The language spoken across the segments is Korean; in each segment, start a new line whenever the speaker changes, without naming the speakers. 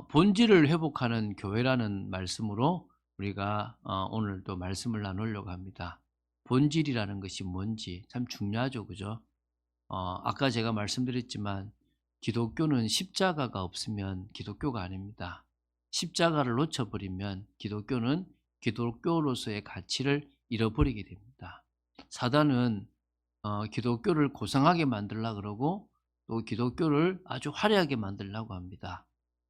본질을 회복하는 교회라는 말씀으로 우리가 오늘 또 말씀을 나누려고 합니다. 본질이라는 것이 뭔지 참 중요하죠, 그죠? 아까 제가 말씀드렸지만 기독교는 십자가가 없으면 기독교가 아닙니다. 십자가를 놓쳐버리면 기독교는 기독교로서의 가치를 잃어버리게 됩니다. 사단은 기독교를 고상하게 만들려고 그러고 또 기독교를 아주 화려하게 만들려고 합니다.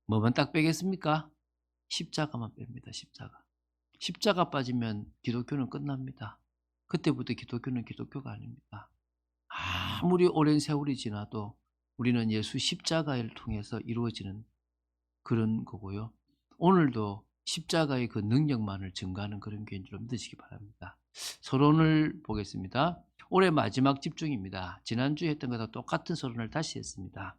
뭐만 딱 빼겠습니까? 십자가만 뺍니다. 십자가. 십자가 빠지면 기독교는 끝납니다. 그때부터 기독교는 기독교가 아닙니다. 아무리 오랜 세월이 지나도 우리는 예수 십자가를 통해서 이루어지는 그런 거고요. 오늘도 십자가의 그 능력만을 증거하는 그런 교회인 줄 믿으시기 바랍니다. 서론을 보겠습니다. 올해 마지막 집중입니다. 지난주에 했던 것과 똑같은 서론을 다시 했습니다.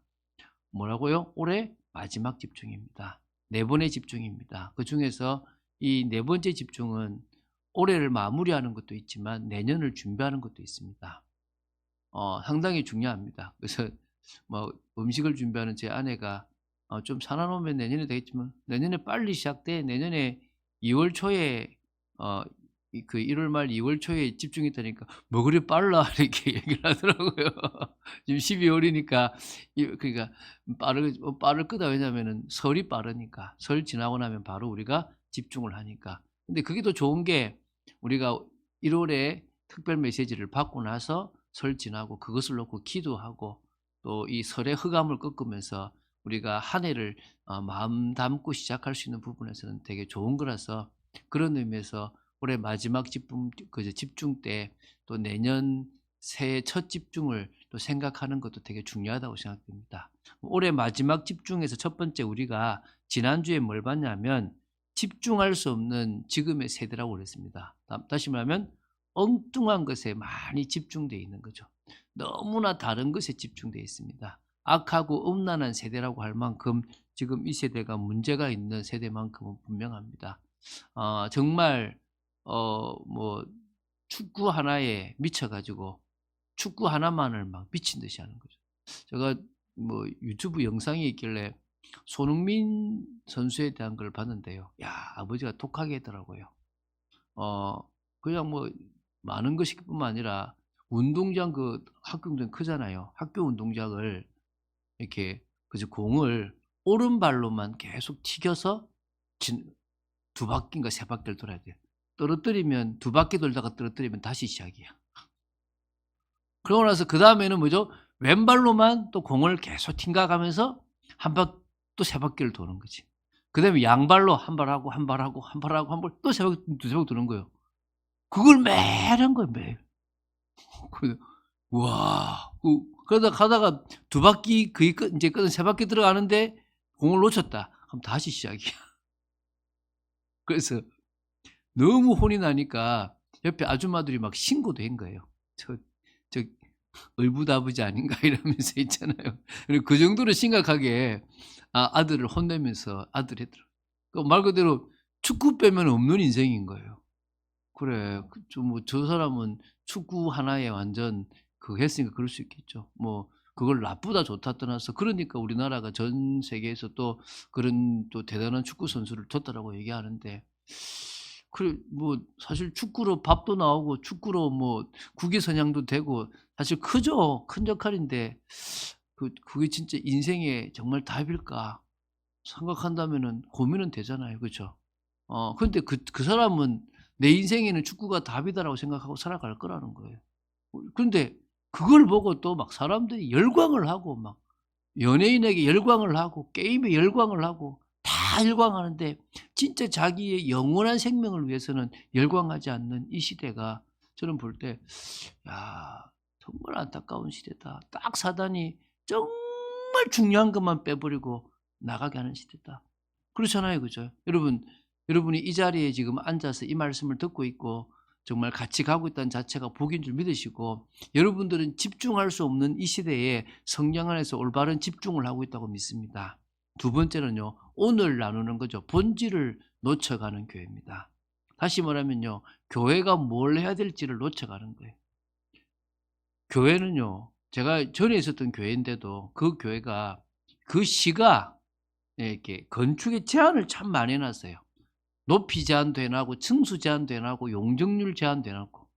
뭐라고요? 올해 마지막 집중입니다. 네 번의 집중입니다. 그 중에서 이 네 번째 집중은 올해를 마무리하는 것도 있지만 내년을 준비하는 것도 있습니다. 상당히 중요합니다. 그래서 뭐 음식을 준비하는 제 아내가 좀 사놔놓으면 내년에 되겠지만 내년에 빨리 시작돼. 내년에 2월 초에 그 1월 말 2월 초에 집중이 되니까 뭐 그리 빨라 이렇게 얘기를 하더라고요. 지금 12월이니까 그러니까 빠를 거다. 왜냐면은 설이 빠르니까 설 지나고 나면 바로 우리가 집중을 하니까. 근데 그게 더 좋은 게 우리가 1월에 특별 메시지를 받고 나서 설 지나고 그것을 놓고 기도하고 또 이 설의 흑암을 꺾으면서 우리가 한 해를 마음 담고 시작할 수 있는 부분에서는 되게 좋은 거라서 그런 의미에서 올해 마지막 집중 때 또 내년 새해 첫 집중을 또 생각하는 것도 되게 중요하다고 생각됩니다. 올해 마지막 집중에서 첫 번째 우리가 지난주에 뭘 봤냐면 집중할 수 없는 지금의 세대라고 그랬습니다. 다시 말하면 엉뚱한 것에 많이 집중되어 있는 거죠. 너무나 다른 것에 집중되어 있습니다. 악하고 음란한 세대라고 할 만큼 지금 이 세대가 문제가 있는 세대만큼은 분명합니다. 정말 뭐 축구 하나에 미쳐가지고 축구 하나만을 막 미친 듯이 하는 거죠. 제가 뭐 유튜브 영상이 있길래 손흥민 선수에 대한 걸 봤는데요. 야, 아버지가 독하게 했더라고요. 그냥 뭐 많은 것뿐만 아니라 운동장 그 학교 운동 크잖아요. 학교 운동장을 이렇게 그저 공을 오른발로만 계속 튀겨서 두 바퀴인가 세 바퀴를 돌아야 돼요. 떨어뜨리면 두 바퀴 돌다가 떨어뜨리면 다시 시작이야. 그러고 나서 그 다음에는 뭐죠? 왼발로만 또 공을 계속 튕겨가면서 한 바퀴 또 세 바퀴를 도는 거지. 그 다음에 양발로 한 발 하고 한 발 하고 한 발 하고 한 발 또 세 바퀴 두세 바퀴 도는 거예요. 그걸 매일 한 거예요, 매일. 와, 그러다 가다가 두 바퀴 거의 이제 끝은 세 바퀴 들어가는데 공을 놓쳤다. 그럼 다시 시작이야. 그래서 너무 혼이 나니까 옆에 아줌마들이 막 신고도 한 거예요. 저 을부다부지 아닌가 이러면서 있잖아요. 그리고 그 정도로 심각하게 아들을 혼내면서 아들이 했더라고요. 말 그대로 축구 빼면 없는 인생인 거예요. 그래, 뭐 저 사람은 축구 하나에 완전 그거 했으니까 그럴 수 있겠죠. 뭐 그걸 나쁘다 좋다 떠나서 그러니까 우리나라가 전 세계에서 또 그런 또 대단한 축구 선수를 뒀다라고 얘기하는데 그래 뭐 사실 축구로 밥도 나오고 축구로 뭐 국위선양도 되고 사실 크죠. 큰 역할인데 그게 진짜 인생의 정말 답일까 생각한다면은 고민은 되잖아요. 그죠? 근데 그 사람은 '내 인생에는 축구가 답이다.'라고 생각하고 살아갈 거라는 거예요. 근데 그걸 보고 또 막 사람들이 열광을 하고 막 연예인에게 열광을 하고 게임에 열광을 하고 다 열광하는데 진짜 자기의 영원한 생명을 위해서는 열광하지 않는 이 시대가 저는 볼 때 '야 정말 안타까운 시대다. 딱 사단이 정말 중요한 것만 빼버리고 나가게 하는 시대다.' 그렇잖아요. 그죠? 여러분이 이 자리에 지금 앉아서 이 말씀을 듣고 있고 정말 같이 가고 있다는 자체가 복인 줄 믿으시고 여러분들은 집중할 수 없는 이 시대에 성령 안에서 올바른 집중을 하고 있다고 믿습니다. 두 번째는요. 오늘 나누는 거죠. 본질을 놓쳐가는 교회입니다. 다시 말하면요. 교회가 뭘 해야 될지를 놓쳐가는 거예요. 교회는요. 제가 전에 있었던 교회인데도 그 교회가 그 시가 이렇게 건축에 제한을 참 많이 해 놨어요. 높이 제한도 해 놨고 층수 제한도 해 놨고 용적률 제한도 해 놨고.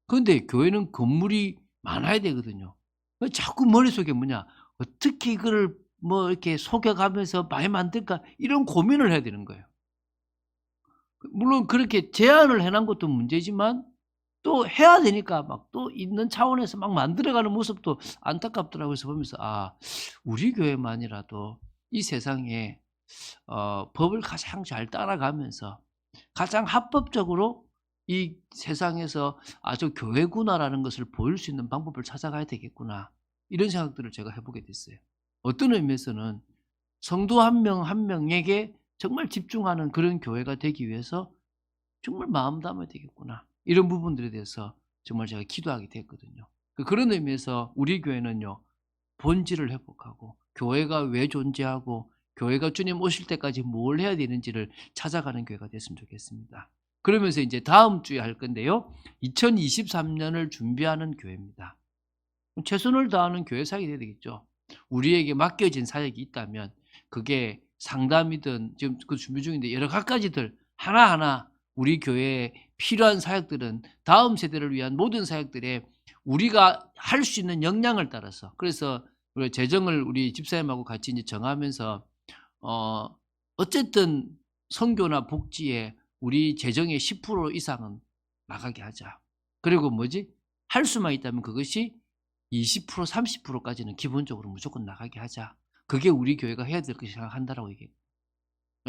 그런데 교회는 건물이 많아야 되거든요. 자꾸 머릿속에 뭐냐 '어떻게 이거를 뭐 이렇게 속여 가면서 많이 만들까?' 이런 고민을 해야 되는 거예요. 물론 그렇게 제한을 해 놓은 것도 문제지만 또 해야 되니까 막 또 있는 차원에서 막 만들어가는 모습도 안타깝더라고요. 그래서 보면서 '아 우리 교회만이라도 이 세상에 법을 가장 잘 따라가면서 가장 합법적으로 이 세상에서 '아 저 교회구나.'라는 것을 보일 수 있는 방법을 찾아가야 되겠구나.' 이런 생각들을 제가 해 보게 됐어요. 어떤 의미에서는 성도 한 명 한 명에게 정말 집중하는 그런 교회가 되기 위해서 '정말 마음 담아야 되겠구나.' 이런 부분들에 대해서 정말 제가 기도하게 됐거든요. 그런 의미에서 우리 교회는요. 본질을 회복하고 교회가 왜 존재하고 교회가 주님 오실 때까지 뭘 해야 되는지를 찾아가는 교회가 됐으면 좋겠습니다. 그러면서 이제 다음 주에 할 건데요. 2023 년을 준비하는 교회입니다. 최선을 다하는 교회 사역이 돼야 되겠죠. 우리에게 맡겨진 사역이 있다면 그게 상담이든 지금 그 준비 중인데 여러 가지들 하나하나 우리 교회에 필요한 사역들은 다음 세대를 위한 모든 사역들에 우리가 할 수 있는 역량을 따라서 그래서 우리 재정을 우리 집사님하고 같이 이제 정하면서 어 어쨌든 선교나 복지에 우리 재정의 10% 이상은 나가게 하자. 그리고 뭐지? 할 수만 있다면 그것이 20% 30% 까지는 기본적으로 무조건 나가게 하자. 그게 우리 교회가 해야 될 것이라 생각한다라고 얘기해요.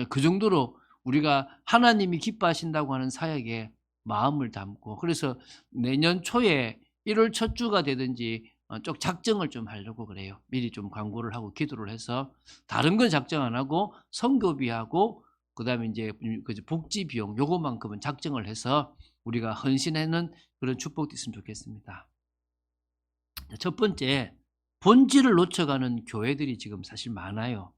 그 정도로 우리가 하나님이 기뻐하신다고 하는 사역에 마음을 담고 그래서 내년 초에 1월 첫 주가 되든지 쪽 작정을 좀 하려고 그래요. 미리 좀 광고를 하고 기도를 해서 다른 건 작정 안 하고 선교비하고 그다음에 인제 그 복지 비용 요것만큼은 작정을 해서 우리가 헌신하는 그런 축복도 있으면 좋겠습니다. 첫 번째 본질을 놓쳐가는 교회들이 지금 사실 많아요.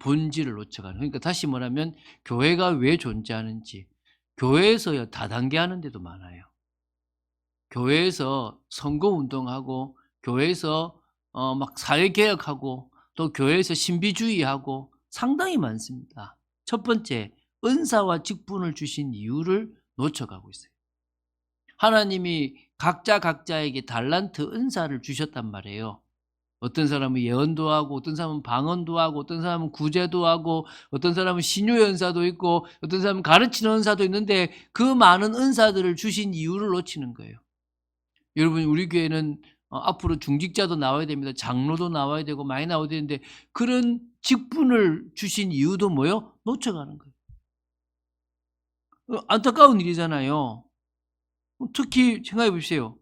본질을 놓쳐가는 그러니까 다시 말하면 교회가 왜 존재하는지 교회에서 다단계하는 데도 많아요. 교회에서 선거운동하고 교회에서 막 사회개혁하고 또 교회에서 신비주의하고 상당히 많습니다. 첫 번째 은사와 직분을 주신 이유를 놓쳐가고 있어요. 하나님이 각자에게 달란트 은사를 주셨단 말이에요. 어떤 사람은 예언도 하고 어떤 사람은 방언도 하고 어떤 사람은 구제도 하고 어떤 사람은 신유의 은사도 있고 어떤 사람은 가르치는 은사도 있는데 그 많은 은사들을 주신 이유를 놓치는 거예요. 여러분 우리 교회는 앞으로 중직자도 나와야 됩니다. 장로도 나와야 되고 많이 나와야 되는데 그런 직분을 주신 이유도 뭐예요? 놓쳐가는 거예요. 안타까운 일이잖아요. 특히 생각해 보세요.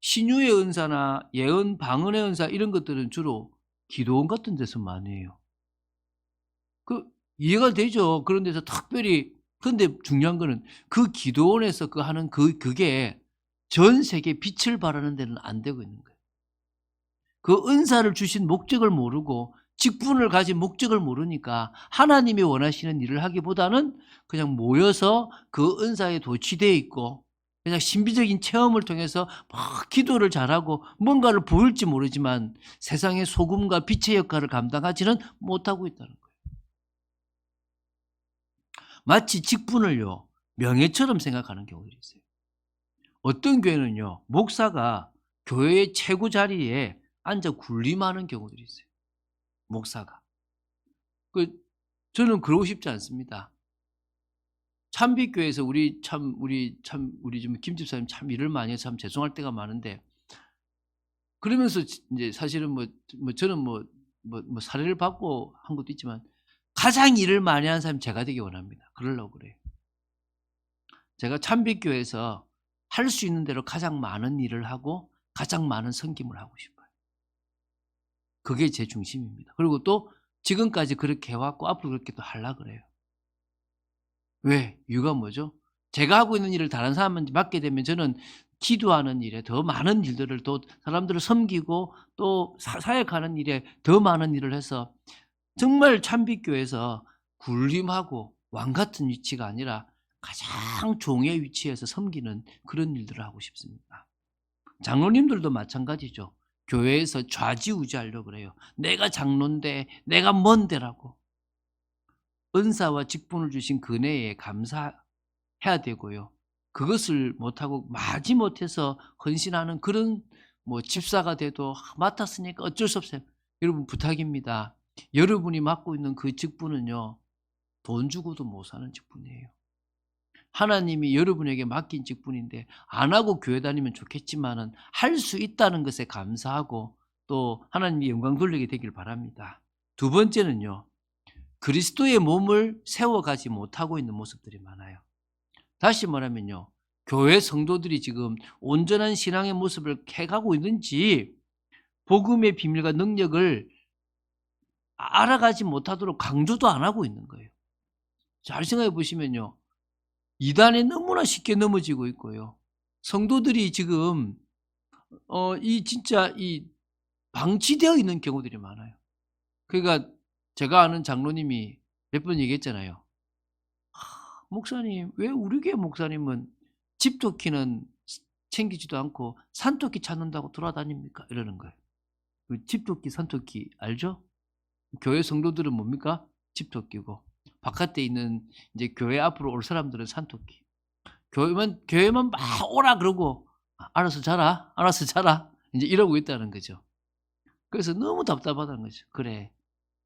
신유의 은사나 예언, 방언의 은사 이런 것들은 주로 기도원 같은 데서 많이 해요. 그 이해가 되죠. 그런 데서 특별히 근데 중요한 거는 그 기도원에서 하는 그게 전 세계에 빛을 발하는 데는 안 되고 있는 거예요. 그 은사를 주신 목적을 모르고 직분을 가진 목적을 모르니까 하나님이 원하시는 일을 하기보다는 그냥 모여서 그 은사에 도취되어 있고 그냥 신비적인 체험을 통해서 막 기도를 잘하고 뭔가를 보일지 모르지만 세상의 소금과 빛의 역할을 감당하지는 못하고 있다는 거예요. 마치 직분을요 명예처럼 생각하는 경우들이 있어요. 어떤 교회는요 목사가 교회의 최고 자리에 앉아 군림하는 경우들이 있어요. 목사가. 그 저는 그러고 싶지 않습니다. 참빛교회에서 우리 좀 김 집사님 참 일을 많이 해서 참 죄송할 때가 많은데 그러면서 인제 사실은 저는 사례를 받고 한 것도 있지만 가장 일을 많이 하는 사람이 제가 되기 원합니다. 그러려고 그래요. 제가 참빛교회에서 할 수 있는 대로 가장 많은 일을 하고 가장 많은 섬김을 하고 싶어요. 그게 제 중심입니다. 그리고 또 지금까지 그렇게 해 왔고 앞으로 그렇게 또 하려고 그래요. 왜? 이유가 뭐죠? 제가 하고 있는 일을 다른 사람한테 맡게 되면 저는 기도하는 일에 더 많은 일들을 또 사람들을 섬기고 또 사역하는 일에 더 많은 일을 해서 정말 참빛교회에서 군림하고 왕 같은 위치가 아니라 가장 종의 위치에서 섬기는 그런 일들을 하고 싶습니다. 장로님들도 마찬가지죠. 교회에서 좌지우지하려고 그래요. 내가 장로인데 내가 뭔데라고. 은사와 직분을 주신 그네에 감사해야 되고요. 그것을 못하고 마지못해서 헌신하는 그런 집사가 돼도 맡았으니까 어쩔 수 없어요. 여러분 부탁입니다. 여러분이 맡고 있는 그 직분은요. 돈 주고도 못 사는 직분이에요. 하나님이 여러분에게 맡긴 직분인데 안 하고 교회 다니면 좋겠지만은 할 수 있다는 것에 감사하고 또 하나님이 영광 돌리게 되길 바랍니다. 두 번째는요. 그리스도의 몸을 세워가지 못하고 있는 모습들이 많아요. 다시 말하면요. 교회 성도들이 지금 온전한 신앙의 모습을 해가고 있는지 복음의 비밀과 능력을 알아가지 못하도록 강조도 안 하고 있는 거예요. 잘 생각해 보시면요. 이단에 너무나 쉽게 넘어지고 있고요. 성도들이 지금 진짜 방치되어 있는 경우들이 많아요. 그러니까 제가 아는 장로님이 몇 번 얘기했잖아요. 목사님, 왜 우리 교회 목사님은 집토끼는 챙기지도 않고 산토끼 찾는다고 돌아다닙니까? 이러는 거예요. 그 집토끼, 산토끼 알죠? 교회 성도들은 뭡니까? 집토끼고 바깥에 있는 이제 교회 앞으로 올 사람들은 산토끼. 교회만 막 오라 그러고 알아서 자라, 알아서 자라 이제 이러고 있다는 거죠. 그래서 너무 답답하다는 거죠. 그래,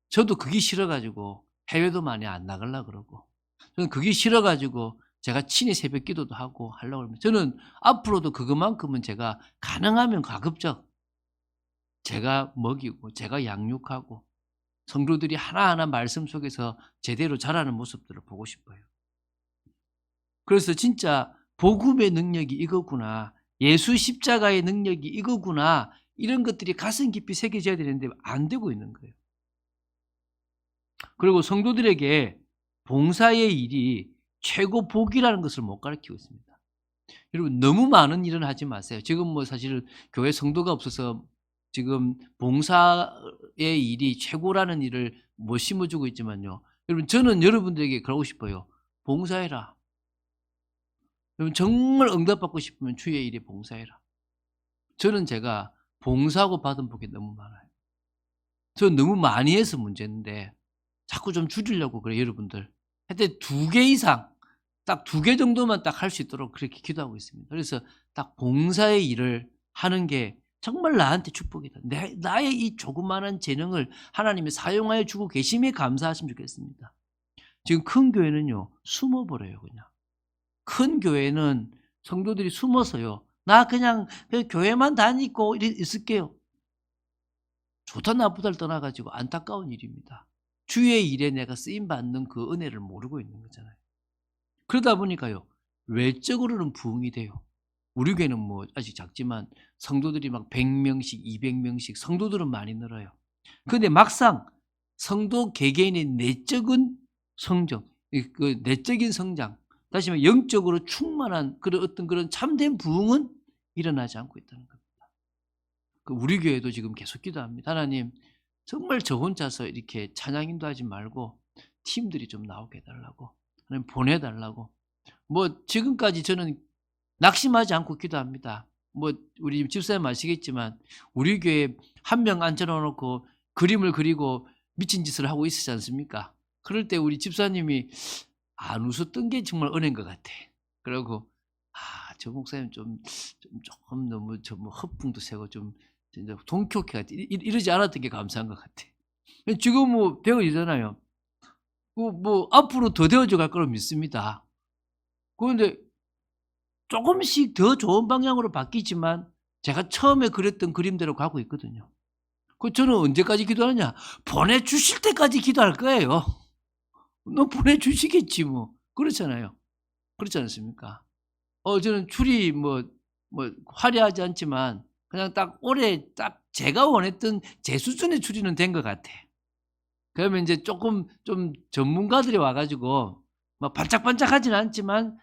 저도 그게 싫어가지고 해외도 많이 안 나가려고 그러고 저는 그게 싫어가지고 제가 친히 새벽 기도도 하고 하려고 하면 저는 앞으로도 그것만큼은 제가 가능하면 가급적 제가 먹이고 제가 양육하고 성도들이 하나하나 말씀 속에서 제대로 자라는 모습들을 보고 싶어요. 그래서 진짜 복음의 능력이 이거구나. 예수 십자가의 능력이 이거구나. 이런 것들이 가슴 깊이 새겨져야 되는데 안 되고 있는 거예요. 그리고 성도들에게 봉사의 일이 최고 복이라는 것을 못 가르치고 있습니다. 여러분 너무 많은 일은 하지 마세요. 지금 사실은 교회 성도가 없어서 지금 봉사의 일이 최고라는 일을 못 심어주고 있지만요. 여러분 저는 여러분들에게 그러고 싶어요. 봉사해라. 여러분 정말 응답받고 싶으면 주의 일에 봉사해라. 저는 제가 봉사하고 받은 복이 너무 많아요. 저는 너무 많이 해서 문제인데 자꾸 좀 줄이려고 그래요, 여러분들. 하여튼 2개 이상, 딱 2개 정도만 딱 할 수 있도록 그렇게 기도하고 있습니다. 그래서 딱 봉사의 일을 하는 게 정말 나한테 축복이다. 나의 이 조그마한 재능을 하나님이 사용하여 주고 계심에 감사하시면 좋겠습니다. 지금 큰 교회는요, 숨어버려요, 그냥. 큰 교회는 성도들이 숨어서요, 나 그냥 교회만 다니고 있을게요. 좋다 나쁘다를 떠나가지고 안타까운 일입니다. 주의 일에 내가 쓰임받는 그 은혜를 모르고 있는 거잖아요. 그러다 보니까요, 외적으로는 부흥이 돼요. 우리 교회는 아직 작지만 성도들이 막 100명씩, 200명씩 성도들은 많이 늘어요. 그런데 막상 성도 개개인의 내적인 성장, 그 내적인 성장, 다시 말해 영적으로 충만한 그런 어떤 그런 참된 부흥은 일어나지 않고 있다는 겁니다. 우리 교회도 지금 계속 기도합니다. 하나님, 정말 저 혼자서 이렇게 찬양 인도하지 말고 팀들이 좀 나오게 해달라고, 하나님 보내달라고. 지금까지 저는 낙심하지 않고 기도합니다. 우리 집사님 아시겠지만 우리 교회 한 명 앉혀놓고 그림을 그리고 미친 짓을 하고 있었지 않습니까? 그럴 때 우리 집사님이 안 웃었던 게 정말 은혜인 것 같아. 그러고 저 목사님 조금 너무 허풍도 세고 좀 진짜 동격해 같아. 이러지 않았던 게 감사한 것 같아. 지금 되어지잖아요. 앞으로 더 되어져 갈 거로 믿습니다. 그런데 조금씩 더 좋은 방향으로 바뀌지만 제가 처음에 그렸던 그림대로 가고 있거든요. 저는 언제까지 기도하느냐? 보내주실 때까지 기도할 거예요. 너 보내주시겠지 뭐. 그렇잖아요. 그렇지 않습니까? 저는 출이 화려하지 않지만 그냥 딱 올해 딱 제가 원했던 제 수준의 출이는 된 것 같아. 그러면 이제 조금 좀 전문가들이 와가지고 막 반짝반짝하지는 않지만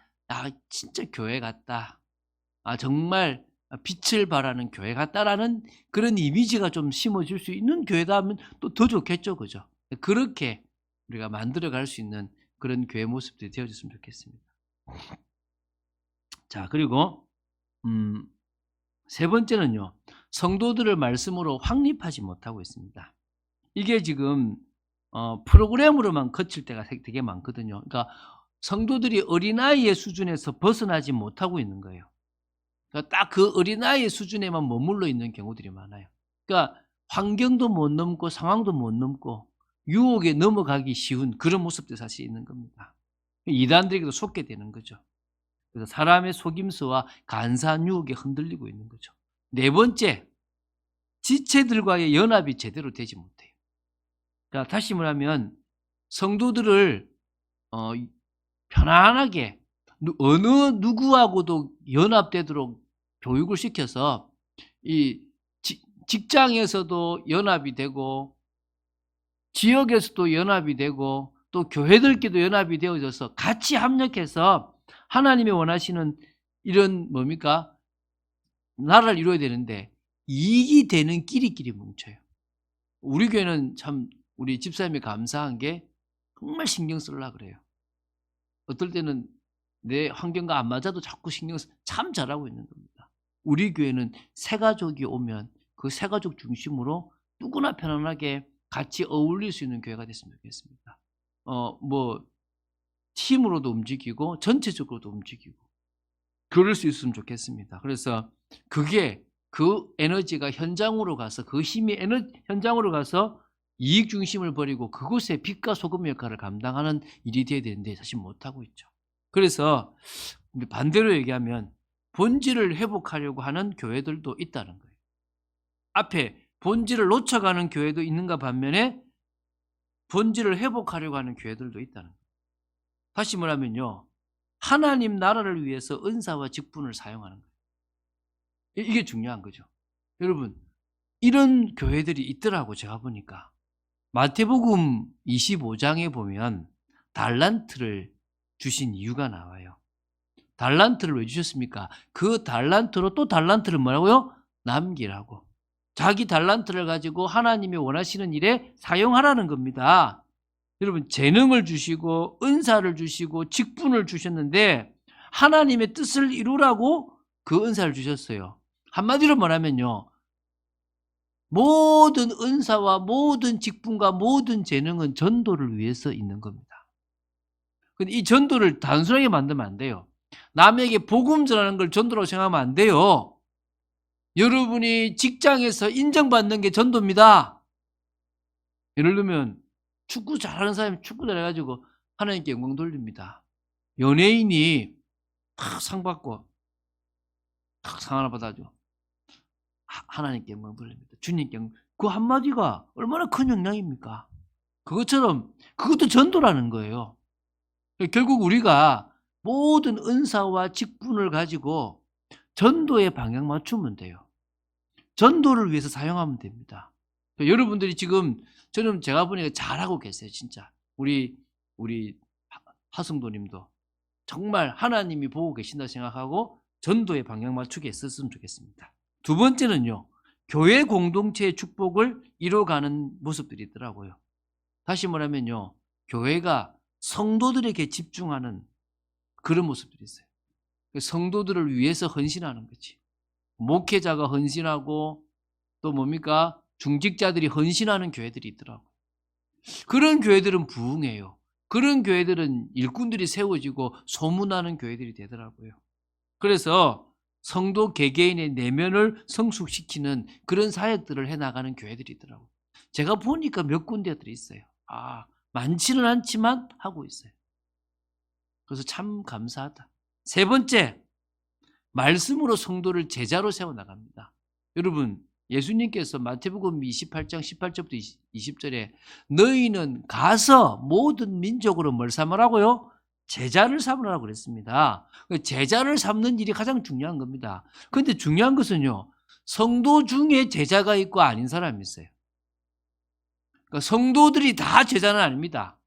진짜 교회 같다. 정말 빛을 발하는 교회 같다라는 그런 이미지가 좀 심어질 수 있는 교회다 하면 또 더 좋겠죠, 그죠? 그렇게 우리가 만들어갈 수 있는 그런 교회 모습들이 되어졌으면 좋겠습니다. 자, 그리고 세 번째는요, 성도들을 말씀으로 확립하지 못하고 있습니다. 이게 지금 프로그램으로만 거칠 때가 되게 많거든요. 그러니까 성도들이 어린아이의 수준에서 벗어나지 못하고 있는 거예요. 그러니까 딱 그 어린아이의 수준에만 머물러 있는 경우들이 많아요. 그러니까 환경도 못 넘고 상황도 못 넘고 유혹에 넘어가기 쉬운 그런 모습들이 사실 있는 겁니다. 이단들에게도 속게 되는 거죠. 그래서 사람의 속임수와 간사한 유혹에 흔들리고 있는 거죠. 네 번째, 지체들과의 연합이 제대로 되지 못해요. 그러니까 다시 말하면 성도들을 편안하게 어느 누구하고도 연합되도록 교육을 시켜서 이 직장에서도 연합이 되고 지역에서도 연합이 되고 또 교회들끼리도 연합이 되어져서 같이 합력해서 하나님이 원하시는 이런 뭡니까? 나라를 이루어야 되는데 이익이 되는 끼리끼리 뭉쳐요. 우리 교회는 참 우리 집사님이 감사한 게 정말 신경 쓰려고 그래요. 어떨 때는 내 환경과 안 맞아도 자꾸 신경 쓰 참 잘하고 있는 겁니다. 우리 교회는 새가족이 오면 그 새가족 중심으로 누구나 편안하게 같이 어울릴 수 있는 교회가 됐으면 좋겠습니다. 뭐 팀으로도 움직이고 전체적으로도 움직이고 그럴 수 있으면 좋겠습니다. 그래서 그게 그 에너지가 현장으로 가서 그 힘이 현장으로 가서 이익 중심을 버리고 그곳에 빛과 소금 역할을 감당하는 일이 돼야 되는데 사실 못하고 있죠. 그래서 반대로 얘기하면 본질을 회복하려고 하는 교회들도 있다는 거예요. 앞에 본질을 놓쳐가는 교회도 있는가 반면에 본질을 회복하려고 하는 교회들도 있다는 거예요. 다시 말하면요. 하나님 나라를 위해서 은사와 직분을 사용하는 거예요. 이게 중요한 거죠. 여러분, 이런 교회들이 있더라고 제가 보니까. 마태복음 25장에 보면 달란트를 주신 이유가 나와요. 달란트를 왜 주셨습니까? 그 달란트로 또 달란트를 뭐라고요? 남기라고. 자기 달란트를 가지고 하나님이 원하시는 일에 사용하라는 겁니다. 여러분, 재능을 주시고 은사를 주시고 직분을 주셨는데 하나님의 뜻을 이루라고 그 은사를 주셨어요. 한마디로 말하면요. 모든 은사와 모든 직분과 모든 재능은 전도를 위해서 있는 겁니다. 근데 이 전도를 단순하게 만들면 안 돼요. 남에게 복음 전하는 걸 전도라고 생각하면 안 돼요. 여러분이 직장에서 인정받는 게 전도입니다. 예를 들면 축구 잘하는 사람이 축구 잘해가지고 하나님께 영광 돌립니다. 연예인이 상 받고 상 하나 받아줘. 하나님께 영광 돌립니다. 주님께 그 한마디가 얼마나 큰 영향입니까? 그것처럼 그것도 전도라는 거예요. 결국 우리가 모든 은사와 직분을 가지고 전도의 방향 맞추면 돼요. 전도를 위해서 사용하면 됩니다. 여러분들이 지금 저는 제가 보니까 잘하고 계세요. 진짜 우리 하성도님도 정말 하나님이 보고 계신다 생각하고 전도의 방향 맞추게 했었으면 좋겠습니다. 두 번째는요. 교회 공동체의 축복을 이뤄가는 모습들이 있더라고요. 다시 말하면요. 교회가 성도들에게 집중하는 그런 모습들이 있어요. 성도들을 위해서 헌신하는 거지. 목회자가 헌신하고 또 뭡니까? 중직자들이 헌신하는 교회들이 있더라고요. 그런 교회들은 부흥해요. 그런 교회들은 일꾼들이 세워지고 소문나는 교회들이 되더라고요. 그래서 성도 개개인의 내면을 성숙시키는 그런 사역들을 해나가는 교회들이 있더라고요. 제가 보니까 몇 군데들이 있어요. 많지는 않지만 하고 있어요. 그래서 참 감사하다. 세 번째, 말씀으로 성도를 제자로 세워나갑니다. 여러분, 예수님께서 마태복음 28장 18절부터 20절에 너희는 가서 모든 민족으로 뭘 삼으라고요? 제자를 삼으라고 그랬습니다. 제자를 삼는 일이 가장 중요한 겁니다. 그런데 중요한 것은요. 성도 중에 제자가 있고 아닌 사람이 있어요. 그러니까 성도들이 다 제자는 아닙니다.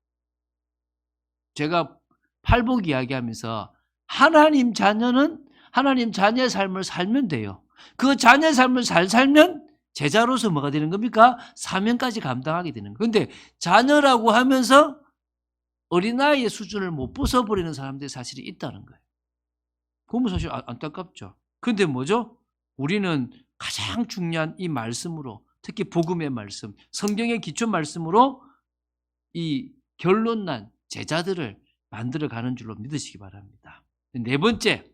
제가 팔복 이야기하면서 하나님 자녀는 하나님 자녀의 삶을 살면 돼요. 그 자녀의 삶을 잘 살면 제자로서 뭐가 되는 겁니까? 사명까지 감당하게 되는 거예요. 그런데 자녀라고 하면서 어린아이의 수준을 못 벗어버리는 사람들이 사실이 있다는 거예요. 그러면 사실 안타깝죠. 그런데 뭐죠? 우리는 가장 중요한 이 말씀으로, 특히 복음의 말씀, 성경의 기초 말씀으로 이 결론난 제자들을 만들어가는 줄로 믿으시기 바랍니다. 네 번째,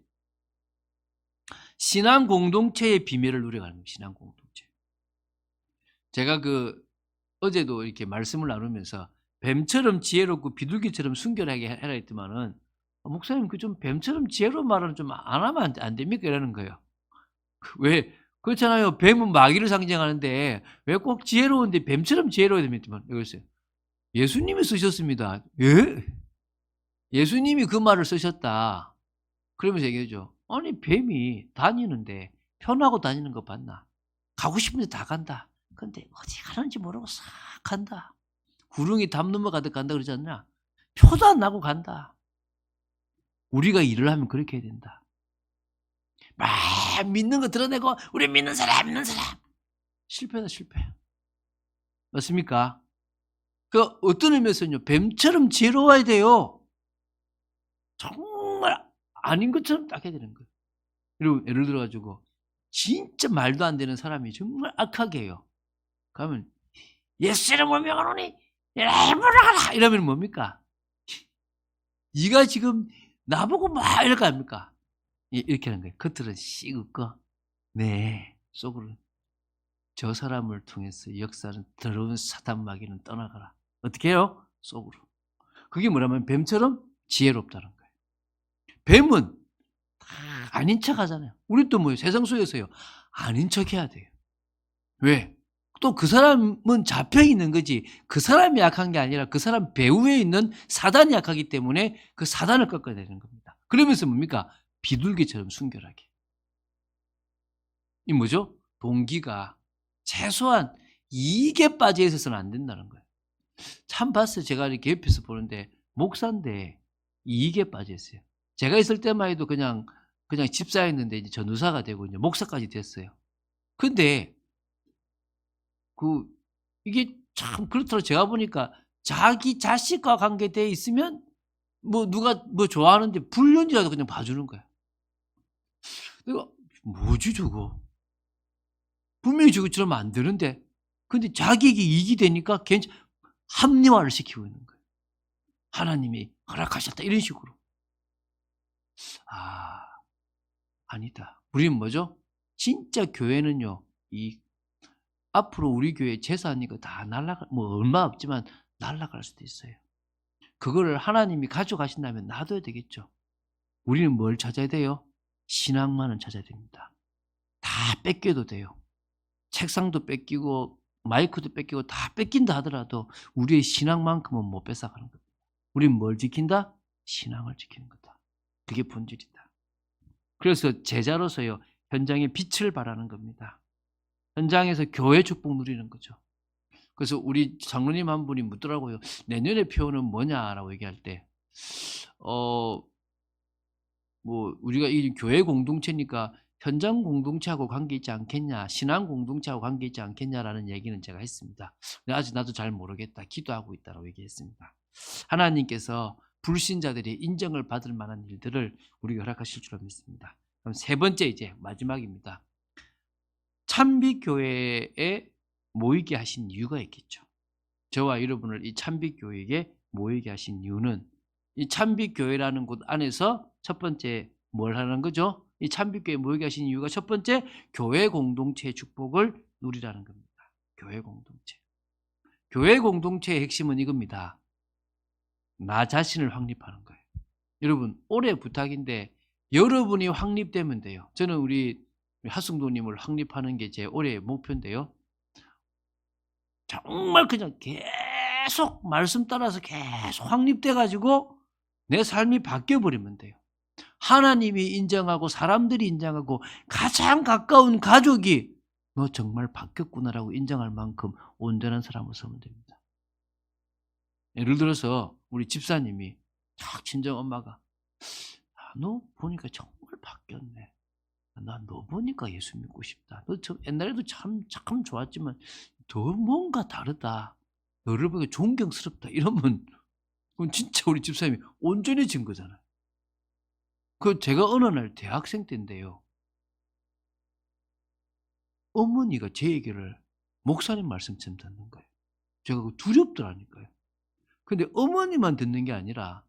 신앙 공동체의 비밀을 누려가는 겁니다. 신앙 공동체. 제가 어제도 이렇게 말씀을 나누면서 뱀처럼 지혜롭고 비둘기처럼 순결하게 해라 했더만은, 목사님 좀 뱀처럼 지혜로운 말은 좀 안 하면 안 됩니까? 이러는 거예요. 왜 그렇잖아요. 뱀은 마귀를 상징하는데 왜 꼭 지혜로운데 뱀처럼 지혜로워야 됩니까? 이랬어요. 예수님이 쓰셨습니다. 예? 예수님이 그 말을 쓰셨다. 그러면서 얘기하죠. 아니 뱀이 다니는데 편하고 다니는 거 봤나? 가고 싶은 데 다 간다. 근데 어디 가는지 모르고 싹 간다. 구릉이 담 넘어가듯 간다 그러지 않냐? 표도 안 나고 간다. 우리가 일을 하면 그렇게 해야 된다. 막 믿는 거 드러내고 우리 믿는 사람 실패다 실패. 맞습니까? 어떤 의미에서는요, 뱀처럼 지혜로워야 돼요. 정말 아닌 것처럼 딱 해야 되는 거예요. 그리고 예를 들어가지고 진짜 말도 안 되는 사람이 정말 악하게 해요. 그러면 예수 이름으로 명하노니 물러가라 이러면 뭡니까? 네가 지금 나보고 막 이럴 거 아닙니까? 이렇게 하는 거예요. 겉으로는 씩 웃고 네 속으로 저 사람을 통해서 역사는 더러운 사단 마귀는 떠나가라. 어떻게 해요? 속으로. 그게 뭐냐면 뱀처럼 지혜롭다는 거예요. 뱀은 아닌 척 하잖아요. 우리 또 뭐예요? 세상 속에서요. 아닌 척 해야 돼요. 왜? 또 그 사람은 잡혀 있는 거지 그 사람이 약한 게 아니라 그 사람 배후에 있는 사단이 약하기 때문에 그 사단을 꺾어야 되는 겁니다. 그러면서 뭡니까? 비둘기처럼 순결하게. 이 뭐죠? 동기가 최소한 이익에 빠져 있어서는 안 된다는 거예요. 참 봤어요. 제가 이렇게 옆에서 보는데 목사인데 이익에 빠져 있어요. 제가 있을 때만 해도 그냥 집사였는데 이제 전도사가 되고 이제 목사까지 됐어요. 근데 이게 참 그렇더라고요. 제가 보니까 자기 자식과 관계돼 있으면 뭐 누가 뭐 좋아하는데 불륜이라도 그냥 봐주는 거야. 내가 뭐지 저거? 분명히 저것처럼 안 되는데. 근데 자기에게 이익이 되니까 합리화를 시키고 있는 거예요. 하나님이 허락하셨다 이런 식으로. 아니다. 우리는 뭐죠? 진짜 교회는요. 앞으로 우리 교회 재산이 다 뭐 얼마 없지만 날아갈 수도 있어요. 그거를 하나님이 가져가신다면 놔둬야 되겠죠. 우리는 뭘 찾아야 돼요? 신앙만은 찾아야 됩니다. 다 뺏겨도 돼요. 책상도 뺏기고 마이크도 뺏기고 다 뺏긴다 하더라도 우리의 신앙만큼은 못 뺏어가는 겁니다. 우리는 뭘 지킨다? 신앙을 지키는 거다. 그게 본질이다. 그래서 제자로서요. 현장에 빛을 발하는 겁니다. 현장에서 교회 축복 누리는 거죠. 그래서 우리 장로님 한 분이 묻더라고요. 내년의 표현은 뭐냐라고 얘기할 때 뭐 우리가 이 교회 공동체니까 현장 공동체하고 관계 있지 않겠냐, 신앙 공동체하고 관계 있지 않겠냐라는 얘기는 제가 했습니다. 근데 아직 나도 잘 모르겠다. 기도하고 있다라고 얘기했습니다. 하나님께서 불신자들이 인정을 받을 만한 일들을 우리가 허락하실 줄 믿습니다. 그럼 세 번째 이제 마지막입니다. 참빛교회에 모이게 하신 이유가 있겠죠. 저와 여러분을 이 참빛교회에 모이게 하신 이유는 이 참빛교회라는 곳 안에서 첫 번째 뭘 하는 거죠? 이 참빛교회에 모이게 하신 이유가 첫 번째 교회 공동체의 축복을 누리라는 겁니다. 교회 공동체. 교회 공동체의 핵심은 이겁니다. 나 자신을 확립하는 거예요. 여러분 올해 부탁인데 여러분이 확립되면 돼요. 저는 우리 하승도님을 확립하는 게 제 올해의 목표인데요. 정말 그냥 계속 말씀 따라서 계속 확립돼 가지고 내 삶이 바뀌어 버리면 돼요. 하나님이 인정하고 사람들이 인정하고 가장 가까운 가족이 너 정말 바뀌었구나라고 인정할 만큼 온전한 사람으로 서면 됩니다. 예를 들어서 우리 집사님이 친정 엄마가 너 보니까 정말 바뀌었네. 나 너 보니까 예수 믿고 싶다. 너 옛날에도 참 좋았지만 더 뭔가 다르다. 너를 보니까 존경스럽다. 이러면 그건 진짜 우리 집사님이 온전해진 거잖아요. 제가 어느 날 대학생 때인데요. 어머니가 제 얘기를 목사님 말씀처럼 듣는 거예요. 제가 두렵더라니까요. 근데 어머니만 듣는 게 아니라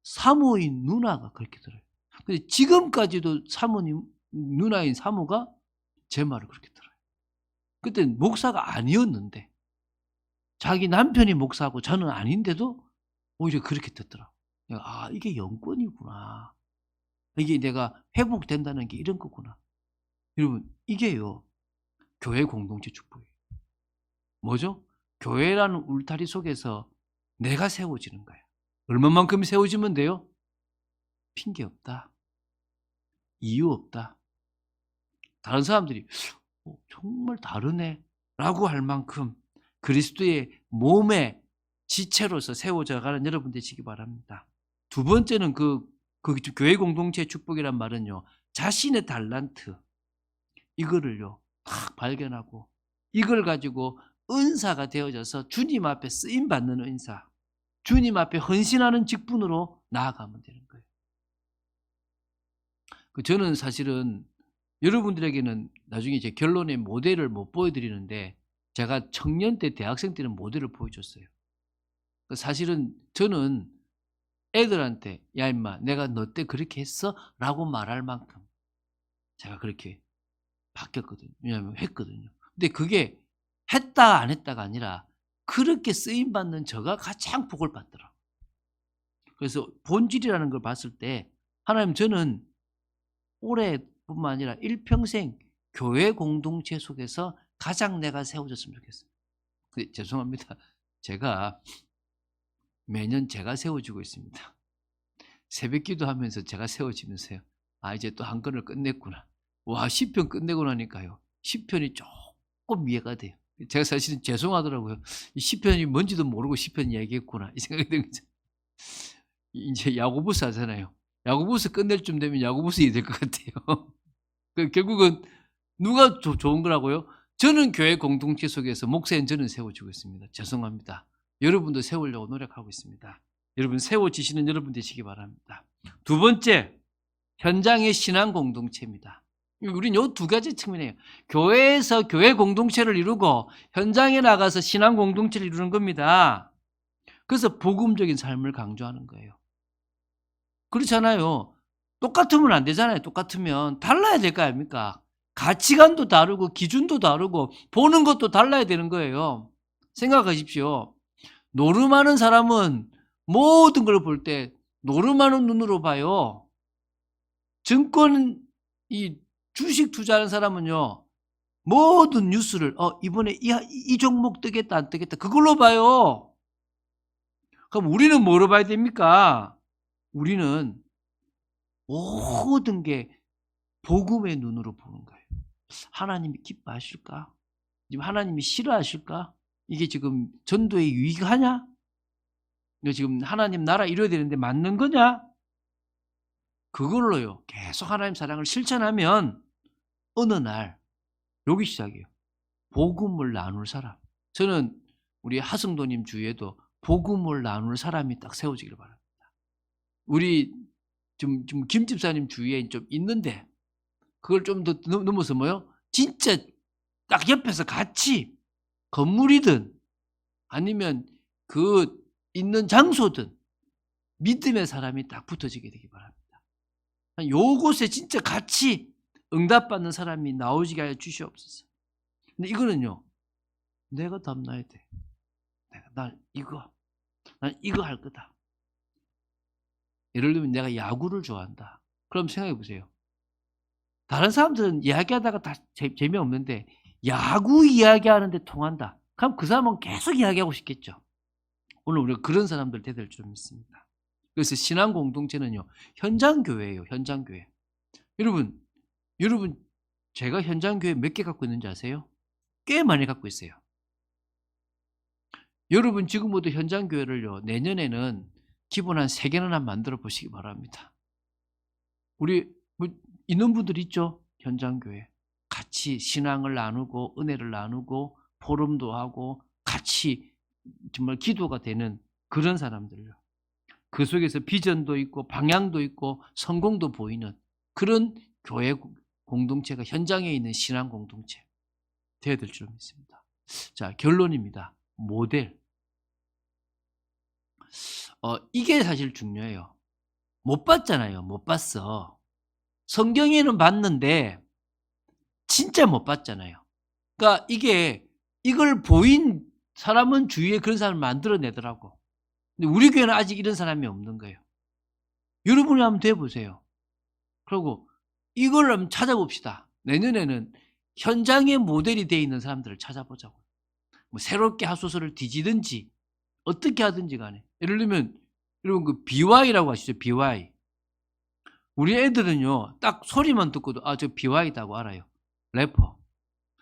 사모인 누나가 그렇게 들어요. 근데 지금까지도 사모님 누나인 사모가 제 말을 그렇게 들어요. 그땐 목사가 아니었는데 자기 남편이 목사고 저는 아닌데도 오히려 그렇게 듣더라고요. 내가 이게 영권이구나. 이게 내가 회복된다는 게 이런 거구나. 여러분 이게요. 교회 공동체 축복이에요. 뭐죠? 교회라는 울타리 속에서 내가 세워지는 거예요. 얼마만큼 세워지면 돼요? 핑계 없다. 이유 없다. 다른 사람들이 정말 다르네 라고 할 만큼 그리스도의 몸의 지체로서 세워져 가는 여러분 되시기 바랍니다. 두 번째는 그 교회 공동체 축복이란 말은요. 자신의 달란트 이거를요. 딱 발견하고 이걸 가지고 은사가 되어져서 주님 앞에 쓰임 받는 은사, 주님 앞에 헌신하는 직분으로 나아가면 되는 거예요. 저는 사실은 여러분들에게는 나중에 제 결론의 모델을 못 보여드리는데 제가 청년 때 대학생 때는 모델을 보여줬어요. 사실은 저는 애들한테 야 임마 내가 너 때 그렇게 했어? 라고 말할 만큼 제가 그렇게 바뀌었거든요. 왜냐하면 했거든요. 근데 그게 했다 안 했다가 아니라 그렇게 쓰임받는 저가 가장 복을 받더라고요. 그래서 본질이라는 걸 봤을 때 하나님 저는 올해뿐만 아니라 일평생 교회 공동체 속에서 가장 내가 세워졌으면 좋겠어요. 근데 죄송합니다. 제가 매년 제가 세워지고 있습니다. 새벽 기도하면서 제가 세워지면서요. 이제 또 한 건을 끝냈구나. 와 10편 끝내고 나니까요. 10편이 조금 이해가 돼요. 제가 사실은 죄송하더라고요. 이 10편이 뭔지도 모르고 10편 이야기했구나 이 생각이 든 거죠. 이제 야고보스 하잖아요. 야고보스 끝낼 쯤 되면 야고보스 이해될 것 같아요. 결국은 누가 좋은 거라고요? 저는 교회 공동체 속에서 목사인 저는 세워지고 있습니다. 죄송합니다. 여러분도 세우려고 노력하고 있습니다. 여러분 세워지시는 여러분 되시기 바랍니다. 두 번째, 현장의 신앙 공동체입니다. 우린 요 두 가지 측면이에요. 교회에서 교회 공동체를 이루고 현장에 나가서 신앙 공동체를 이루는 겁니다. 그래서 복음적인 삶을 강조하는 거예요. 그렇잖아요. 똑같으면 안 되잖아요. 똑같으면 달라야 될 거 아닙니까? 가치관도 다르고 기준도 다르고 보는 것도 달라야 되는 거예요. 생각하십시오. 노름하는 사람은 모든 걸 볼 때 노름하는 눈으로 봐요. 증권 이 주식 투자하는 사람은요. 모든 뉴스를 이번에 이 종목 뜨겠다 안 뜨겠다 그걸로 봐요. 그럼 우리는 뭐로 봐야 됩니까? 우리는 모든 게 복음의 눈으로 보는 거예요. 하나님이 기뻐하실까? 지금 하나님이 싫어하실까? 이게 지금 전도에 유익하냐? 이거 지금 하나님 나라 이뤄야 되는데 맞는 거냐? 그걸로요. 계속 하나님 사랑을 실천하면 어느 날 여기 시작이에요. 복음을 나눌 사람. 저는 우리 하승도님 주위에도 복음을 나눌 사람이 딱 세워지길 바랍니다. 우리 좀 김 집사님 주위에 좀 있는데 그걸 좀 더 넘어서 뭐요? 진짜 딱 옆에서 같이 건물이든 아니면 그 있는 장소든 믿음의 사람이 딱 붙어지게 되기 바랍니다. 요곳에 진짜 같이 응답받는 사람이 나오지게 하여 주시옵소서. 근데 이거는요. 내가 담나야 돼. 난 이거 할 거다. 예를 들면 내가 야구를 좋아한다. 그럼 생각해 보세요. 다른 사람들은 이야기하다가 다 재미없는데 야구 이야기하는데 통한다. 그럼 그 사람은 계속 이야기하고 싶겠죠. 오늘 우리가 그런 사람들 되될 줄 믿습니다. 그래서 신앙 공동체는요. 현장 교회예요. 현장 교회. 여러분 제가 현장 교회 몇 개 갖고 있는지 아세요? 꽤 많이 갖고 있어요. 여러분 지금부터 현장 교회를요. 내년에는 기본 한 3개는 한번 만들어 보시기 바랍니다. 우리 있는 분들 있죠? 현장 교회. 같이 신앙을 나누고 은혜를 나누고 포럼도 하고 같이 정말 기도가 되는 그런 사람들요. 그 속에서 비전도 있고 방향도 있고 성공도 보이는 그런 교회 공동체가 현장에 있는 신앙 공동체. 되어야 될 줄 믿습니다. 자, 결론입니다. 모델. 이게 사실 중요해요. 못 봤잖아요. 못 봤어. 성경에는 봤는데 진짜 못 봤잖아요. 그러니까 이걸 보인 사람은 주위에 그런 사람을 만들어내더라고. 근데 우리 교회는 아직 이런 사람이 없는 거예요. 여러분이 한번 돼 보세요. 그리고 이걸 한번 찾아봅시다. 내년에는 현장에 모델이 되어 있는 사람들을 찾아보자고. 뭐 새롭게 하소서를 뒤지든지 어떻게 하든지 간에. 예를 들면 여러분 그 BY라고 아시죠? BY. 우리 애들은요 딱 소리만 듣고도 아, 저 BY다고 알아요. 래퍼.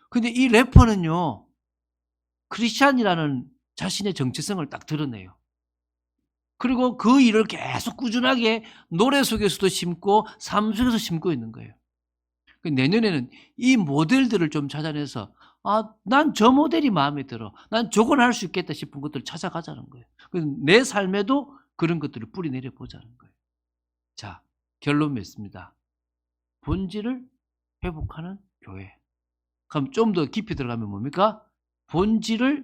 근데 이 래퍼는요 크리스찬이라는 자신의 정체성을 딱 드러내요. 그리고 그 일을 계속 꾸준하게 노래 속에서도 심고 삶 속에서 심고 있는 거예요. 내년에는 이 모델들을 좀 찾아내서 아, 난 저 모델이 마음에 들어. 난 저걸 할 수 있겠다 싶은 것들을 찾아가자는 거예요. 내 삶에도 그런 것들을 뿌리내려 보자는 거예요. 자, 결론 맺습니다. 본질을 회복하는 교회. 그럼 좀 더 깊이 들어가면 뭡니까? 본질을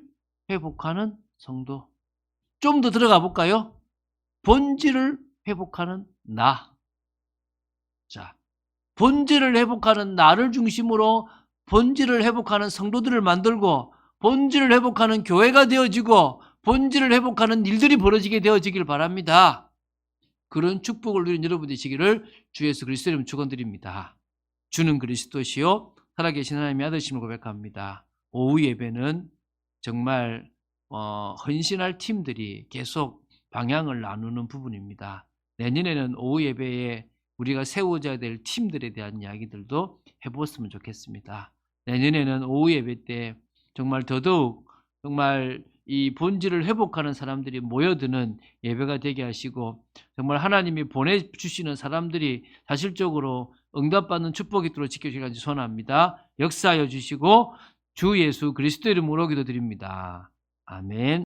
회복하는 성도. 좀 더 들어가 볼까요? 본질을 회복하는 나. 자, 본질을 회복하는 나를 중심으로 본질을 회복하는 성도들을 만들고 본질을 회복하는 교회가 되어지고 본질을 회복하는 일들이 벌어지게 되어지길 바랍니다. 그런 축복을 누린 여러분 되시기를 주 예수 그리스도 이름으로 축원드립니다. 주는 그리스도시요 살아계신 하나님의 아들심을 고백합니다. 오후 예배는 정말 헌신할 팀들이 계속 방향을 나누는 부분입니다. 내년에는 오후 예배에 우리가 세워져야 될 팀들에 대한 이야기들도 해보았으면 좋겠습니다. 내년에는 오후 예배 때 정말 더더욱 정말 이 본질을 회복하는 사람들이 모여드는 예배가 되게 하시고 정말 하나님이 보내주시는 사람들이 사실적으로 응답받는 축복이 있도록 지켜주시기 소원합니다. 역사하여 주시고 주 예수 그리스도 이름으로 기도드립니다. 아멘.